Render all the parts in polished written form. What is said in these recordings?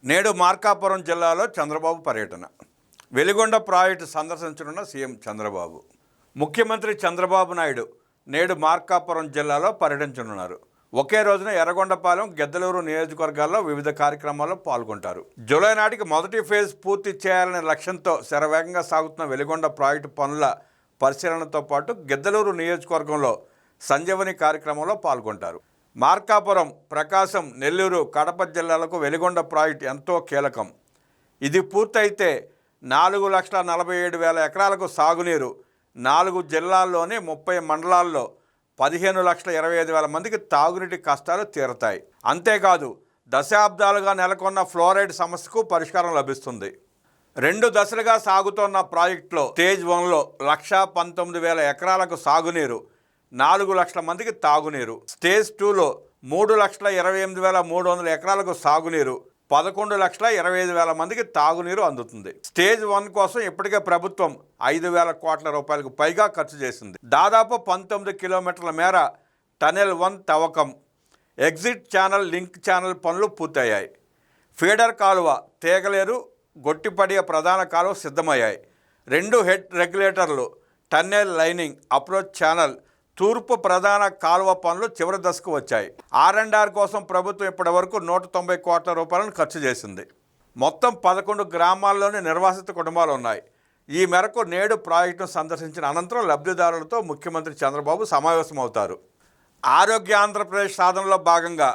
నేడు మార్కాపురం జిల్లాలో చంద్రబాబు పర్యటన. వెలిగొండ ప్రాజెక్టు సందర్శించనున్న సీఎం చంద్రబాబు. ముఖ్యమంత్రి చంద్రబాబు నాయుడు నేడు మార్కాపురం జిల్లాలో పర్యటించనున్నారు. ఒకే రోజున ఎర్రగొండపాలెం, గిద్దలూరు నియోజకవర్గాల్లో వివిధ కార్యక్రమాల్లో పాల్గొంటారు. జూలై నాటికి మొదటి ఫేజ్ పూర్తి చేయాలనే లక్ష్యంతో శరవేగంగా సాగుతున్న వెలిగొండ ప్రాజెక్టు పనుల పరిశీలనతో పాటు గిద్దలూరు నియోజకవర్గంలో సంజీవని కార్యక్రమంలో పాల్గొంటారు. మార్కాపురం, ప్రకాశం, నెల్లూరు, కడప జిల్లాలకు వెలిగొండ ప్రాజెక్టు ఎంతో కీలకం. ఇది పూర్తయితే 4,47,000 ఎకరాలకు సాగునీరు, 4 జిల్లాల్లోని 30 మండలాల్లో 15,25,000 మందికి తాగునీటి కష్టాలు తీరతాయి. అంతేకాదు, దశాబ్దాలుగా నెలకొన్న ఫ్లోరైడ్ సమస్యకు పరిష్కారం లభిస్తుంది. 2 దశలుగా సాగుతోన్న ప్రాజెక్టులో స్టేజ్ 1లో 1,19,000 ఎకరాలకు సాగునీరు, 4 లక్షల మందికి తాగునీరు. స్టేజ్ 2లో 3,28,300 ఎకరాలకు సాగునీరు, 11,25,000 మందికి తాగునీరు అందుతుంది. స్టేజ్ 1 కోసం ఇప్పటికే ప్రభుత్వం 5,000 కోట్ల రూపాయలకు పైగా ఖర్చు చేసింది. దాదాపు 19 కిలోమీటర్ల మేర టనెల్ 1 తవ్వకం, ఎగ్జిట్ ఛానల్, లింక్ ఛానల్ పనులు పూర్తయ్యాయి. ఫీడర్ కాలువ, తీగలేరు, గొట్టిపడియ ప్రధాన కాలువ సిద్ధమయ్యాయి. 2 హెడ్ రెగ్యులేటర్లు, టన్నెల్ లైనింగ్, అప్రోచ్ ఛానల్, తూర్పు ప్రధాన కాలువ పనులు చివరి దశకు వచ్చాయి. R&R కోసం ప్రభుత్వం ఇప్పటి వరకు 190 కోట్ల రూపాయలను ఖర్చు చేసింది. మొత్తం 11 గ్రామాల్లోని నిర్వాసిత కుటుంబాలు ఉన్నాయి. ఈ మేరకు నేడు ప్రాజెక్టును సందర్శించిన అనంతరం లబ్ధిదారులతో ముఖ్యమంత్రి చంద్రబాబు సమావేశమవుతారు. ఆరోగ్య ఆంధ్రప్రదేశ్ సాధనలో భాగంగా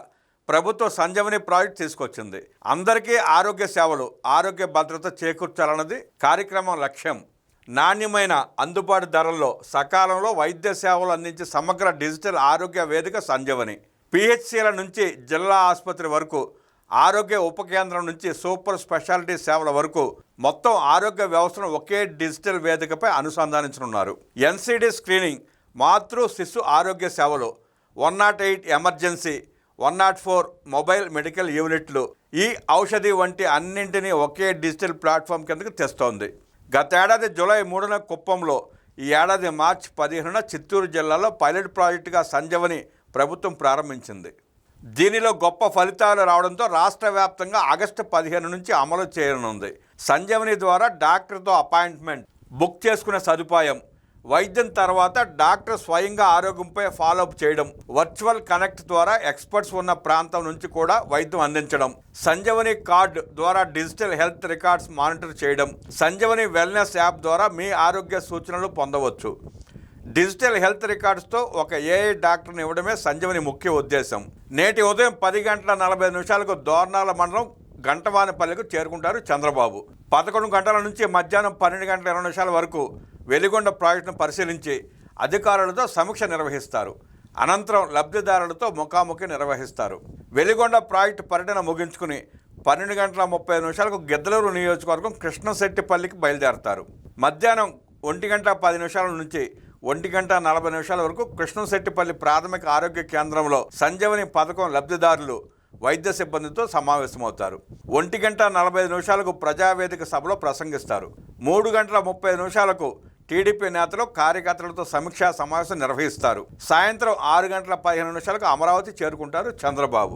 ప్రభుత్వం సంజీవని ప్రాజెక్టు తీసుకొచ్చింది. అందరికీ ఆరోగ్య సేవలు, ఆరోగ్య భద్రత చేకూర్చాలన్నది కార్యక్రమం లక్ష్యం. నాణ్యమైన, అందుబాటు ధరల్లో సకాలంలో వైద్య సేవలు అందించే సమగ్ర డిజిటల్ ఆరోగ్య వేదిక సంజీవని. పిహెచ్సిల నుంచి జిల్లా ఆసుపత్రి వరకు, ఆరోగ్య ఉప కేంద్రం నుంచి సూపర్ స్పెషాలిటీ సేవల వరకు మొత్తం ఆరోగ్య వ్యవస్థను ఒకే డిజిటల్ వేదికపై అనుసంధానించనున్నారు. NCD స్క్రీనింగ్, మాతృ శిశు ఆరోగ్య సేవలు, 108 ఎమర్జెన్సీ, 104 మొబైల్ మెడికల్ యూనిట్లు, ఈ ఔషధి వంటి అన్నింటినీ ఒకే డిజిటల్ ప్లాట్ఫామ్ కిందకు తెస్తోంది. గతేడాది జూలై 3న కుప్పంలో, ఈ ఏడాది మార్చి 15న చిత్తూరు జిల్లాలో పైలట్ ప్రాజెక్టుగా సంజీవని ప్రభుత్వం ప్రారంభించింది. దీనిలో గొప్ప ఫలితాలు రావడంతో రాష్ట్ర వ్యాప్తంగా ఆగస్టు 15 నుంచి అమలు చేయనుంది. సంజీవని ద్వారా డాక్టర్తో అపాయింట్మెంట్ బుక్ చేసుకునే సదుపాయం, వైద్యం తర్వాత డాక్టర్ స్వయంగా ఆరోగ్యంపై ఫాలోఅప్ చేయడం, వర్చువల్ కనెక్ట్ ద్వారా ఎక్స్పర్ట్స్ ఉన్న ప్రాంతం నుంచి కూడా వైద్యం అందించడం, సంజీవని కార్డు ద్వారా డిజిటల్ హెల్త్ రికార్డ్స్ మానిటర్ చేయడం, సంజీవని వెల్నెస్ యాప్ ద్వారా మీ ఆరోగ్య సూచనలు పొందవచ్చు. డిజిటల్ హెల్త్ రికార్డ్స్తో ఒక AI డాక్టర్ని ఇవ్వడమే సంజీవని ముఖ్య ఉద్దేశం. నేటి ఉదయం 10:40 దోర్నాల మండలం గంటవానిపల్లికి చేరుకుంటారు చంద్రబాబు. 11 గంటల నుంచి మధ్యాహ్నం 12:20 వరకు వెలిగొండ ప్రాజెక్టును పరిశీలించి అధికారులతో సమీక్ష నిర్వహిస్తారు. అనంతరం లబ్ధిదారులతో ముఖాముఖి నిర్వహిస్తారు. వెలిగొండ ప్రాజెక్టు పర్యటన ముగించుకుని 12:30 గిద్దలూరు నియోజకవర్గం కృష్ణశెట్టిపల్లికి బయలుదేరతారు. మధ్యాహ్నం 1:10 నుంచి 1:40 వరకు కృష్ణశెట్టిపల్లి ప్రాథమిక ఆరోగ్య కేంద్రంలో సంజీవని పథకం లబ్ధిదారులు, వైద్య సిబ్బందితో సమావేశమవుతారు. 1:45 ప్రజావేదిక సభలో ప్రసంగిస్తారు. 3:30 టీడీపీ నేతలు, కార్యకర్తలతో సమీక్షా సమావేశం నిర్వహిస్తారు. సాయంత్రం 6:15 అమరావతి చేరుకుంటారు చంద్రబాబు.